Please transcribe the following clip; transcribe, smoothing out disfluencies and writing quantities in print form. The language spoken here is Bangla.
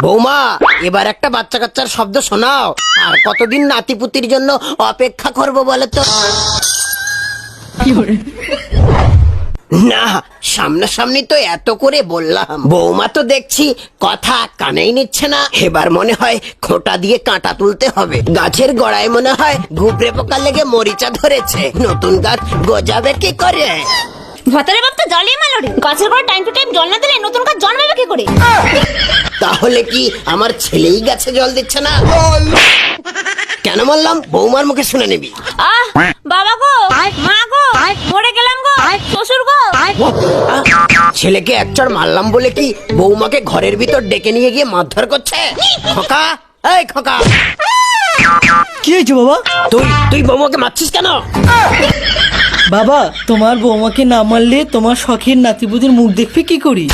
বৌমা, এবার একটা বাচ্চা কাচ্চার শব্দ শোনাও। আর কতদিন নাতিপুতির জন্য অপেক্ষা করবো বলে তো? না, সামনাসামনি তো এত করে বললাম, বৌমা তো দেখছি কথা কানেই নিচ্ছে না। এবার মনে হয় খোঁটা দিয়ে কাঁটা তুলতে হবে। গাছের গোড়ায় মনে হয় গুবরে পোকা লেগে মরিচা ধরেছে। নতুন গাছ গজাবে কি করে? ভাতারে বাপ তো জলই মালো রে। গাছের গোড়া টাইম টু টাইম জল না দিলে নতুন গাছ জন্মাবে কি করে? তাহলে কি আমার ছেলেই গাছে জল দিচ্ছে না? কেন বললাম? বৌমার মুখে শুনে নিবি। আহ, বাবা গো, মা গো, মরে গেলাম গো, শ্বশুর গো। ছেলেকে একচড় মারলাম বলে কি বৌমাকে ঘরের ভিতর ডেকে নিয়ে গিয়ে মারধর করছে? খোকা, এই খোকা, কি হয়েছে বাবা? তুই বৌমাকে মারছিস কেন? বাবা, তোমার বৌমাকে না মারলে তোমার শখের নাতিপুতির মুখ দেখবে কি করি?